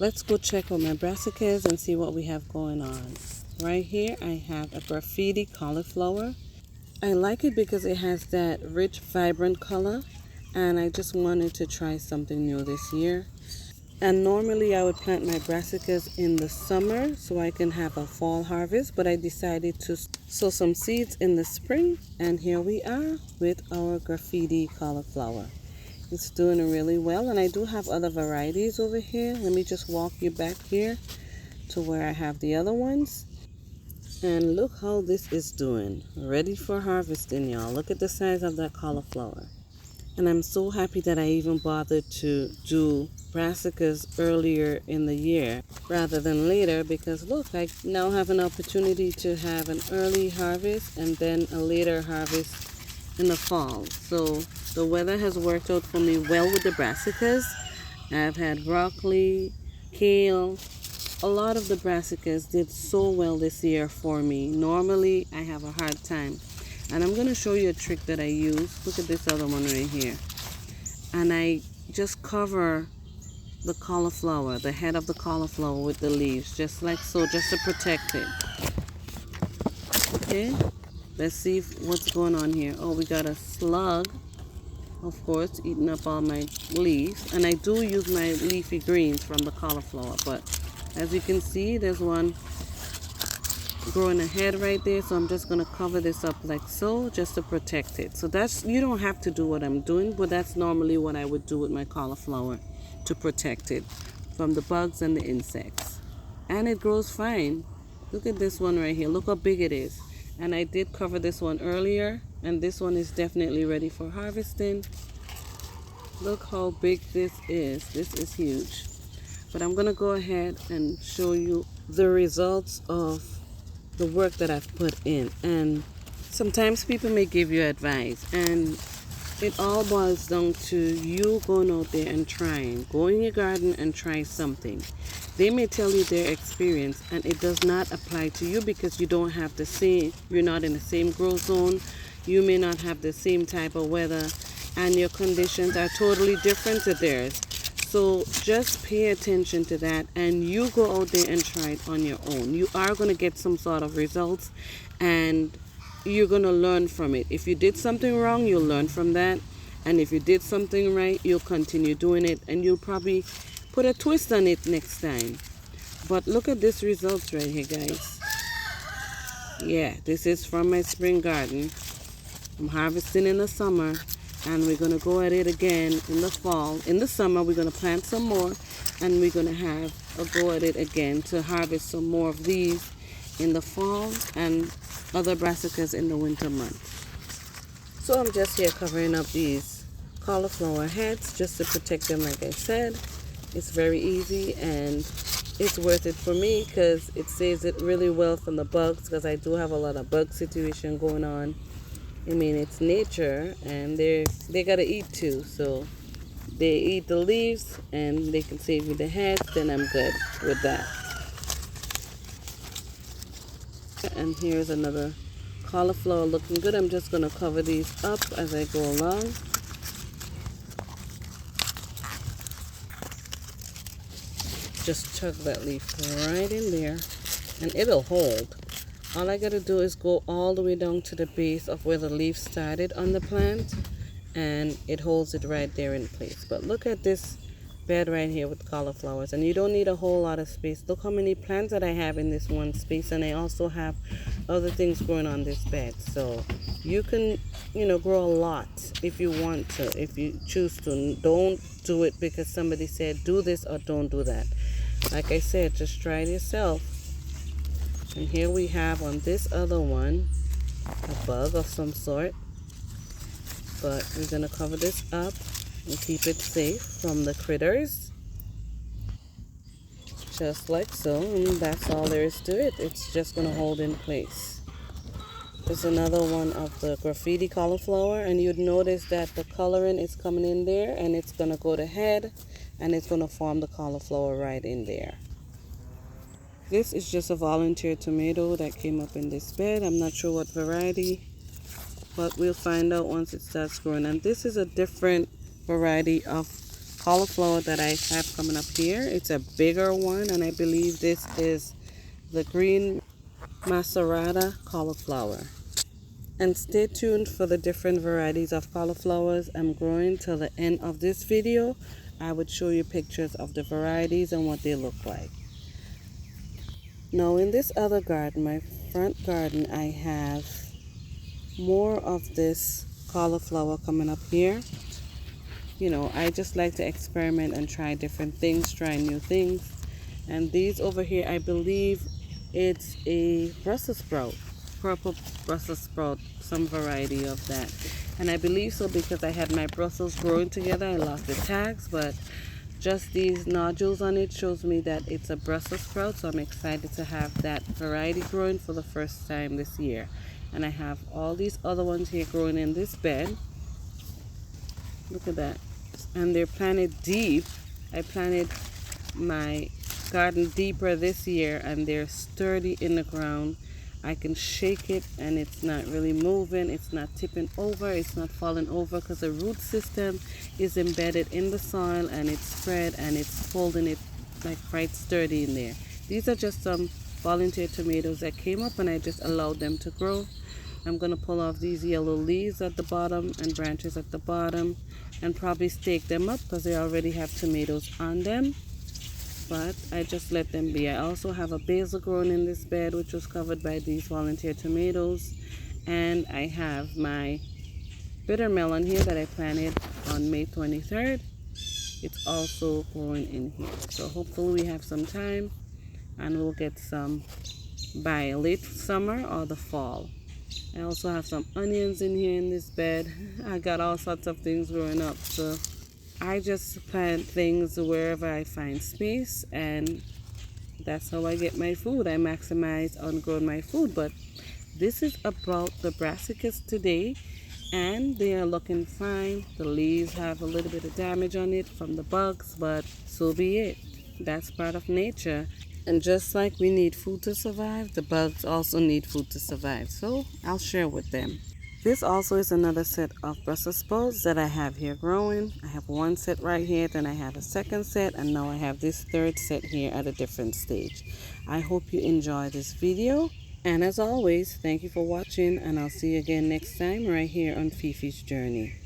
Let's go check out my brassicas and see what we have going on. Right here I have a graffiti cauliflower. I like it because it has that rich, vibrant color, and I just wanted to try something new this year. And normally I would plant my brassicas in the summer so I can have a fall harvest, but I decided to sow some seeds in the spring, and here we are with our graffiti cauliflower. It's doing really well, and I do have other varieties over here. Let me just walk you back here to where I have the other ones. And look how this is doing. Ready for harvesting, y'all. Look at the size of that cauliflower. And I'm so happy that I even bothered to do brassicas earlier in the year rather than later, because look, I now have an opportunity to have an early harvest and then a later harvest in the fall. So the weather has worked out for me well with the brassicas. I've had broccoli, kale. A lot of the brassicas did so well this year for me. Normally I have a hard time. And I'm going to show you a trick that I use. Look at this other one right here. And I just cover the cauliflower, the head of the cauliflower, with the leaves, just like so, just to protect it. Okay, let's see what's going on here. Oh, we got a slug, of course, eating up all my leaves. And I do use my leafy greens from the cauliflower, but as you can see, there's one growing ahead right there, so I'm just going to cover this up like so, just to protect it. So that's, you don't have to do what I'm doing, but that's normally what I would do with my cauliflower to protect it from the bugs and the insects. And it grows fine. Look at this one right here. Look how big it is. And I did cover this one earlier, and this one is definitely ready for harvesting. Look how big this is. This is huge. But I'm going to go ahead and show you the results of the work that I've put in. And sometimes people may give you advice, and it all boils down to you going out there and trying. Go in your garden and try something. They may tell you their experience, and it does not apply to you because you don't have the same, you're not in the same growth zone, you may not have the same type of weather, and your conditions are totally different to theirs. So just pay attention to that, and you go out there and try it on your own. You are going to get some sort of results, and you're going to learn from it. If you did something wrong, you'll learn from that. And if you did something right, you'll continue doing it, and you'll probably put a twist on it next time. But look at this results right here, guys. Yeah, this is from my spring garden. I'm harvesting in the summer, and we're going to go at it again in the fall. In the summer, we're going to plant some more, and we're going to have a go at it again to harvest some more of these in the fall and other brassicas in the winter months. So I'm just here covering up these cauliflower heads just to protect them, like I said. It's very easy, and it's worth it for me because it saves it really well from the bugs, because I do have a lot of bug situation going on. I mean, it's nature, and they gotta eat too, so they eat the leaves and they can save me the heads, then I'm good with that. And here's another cauliflower looking good. I'm just gonna cover these up as I go along. Just chuck that leaf right in there, and it'll hold. All I gotta do is go all the way down to the base of where the leaf started on the plant, and it holds it right there in place. But look at this bed right here with cauliflowers, and you don't need a whole lot of space. Look how many plants that I have in this one space, and I also have other things growing on this bed. So you can, grow a lot if you want to, if you choose to. Don't do it because somebody said do this or don't do that. Like I said, just try it yourself. And here we have on this other one a bug of some sort, but we're going to cover this up and keep it safe from the critters, just like so. And that's all there is to it. It's just going to hold in place. There's another one of the graffiti cauliflower, and you'd notice that the coloring is coming in there, and it's going to go to head, and it's going to form the cauliflower right in there. This is just a volunteer tomato that came up in this bed. I'm not sure what variety, but we'll find out once it starts growing. And this is a different variety of cauliflower that I have coming up here. It's a bigger one, and I believe this is the green macerata cauliflower. And stay tuned for the different varieties of cauliflowers I'm growing till the end of this video. I would show you pictures of the varieties and what they look like. Now in this other garden, my front garden, I have more of this cauliflower coming up here. You know, I just like to experiment and try different things, try new things. And these over here, I believe it's a Brussels sprout, purple Brussels sprout, some variety of that. And I believe so because I had my Brussels growing together. I lost the tags, but just these nodules on it shows me that it's a Brussels sprout. So I'm excited to have that variety growing for the first time this year. And I have all these other ones here growing in this bed. Look at that. And they're planted deep. I planted my garden deeper this year and they're sturdy in the ground. I can shake it and it's not really moving. It's not tipping over. It's not falling over because the root system is embedded in the soil and it's spread and it's holding it like quite sturdy in there. These are just some volunteer tomatoes that came up and I just allowed them to grow. I'm going to pull off these yellow leaves at the bottom and branches at the bottom and probably stake them up because they already have tomatoes on them. But I just let them be. I also have a basil growing in this bed which was covered by these volunteer tomatoes. And I have my bitter melon here that I planted on May 23rd. It's also growing in here. So hopefully we have some time and we'll get some by late summer or the fall. I also have some onions in here in this bed. I got all sorts of things growing up. So I just plant things wherever I find space, and that's how I get my food. I maximize on growing my food. But this is about the brassicas today, and they are looking fine. The leaves have a little bit of damage on it from the bugs, but so be it. That's part of nature. And just like we need food to survive, the bugs also need food to survive. So I'll share with them. This also is another set of Brussels sprouts that I have here growing. I have one set right here, then I have a second set, and now I have this third set here at a different stage. I hope you enjoy this video. And as always, thank you for watching, and I'll see you again next time right here on Fifi's Journey.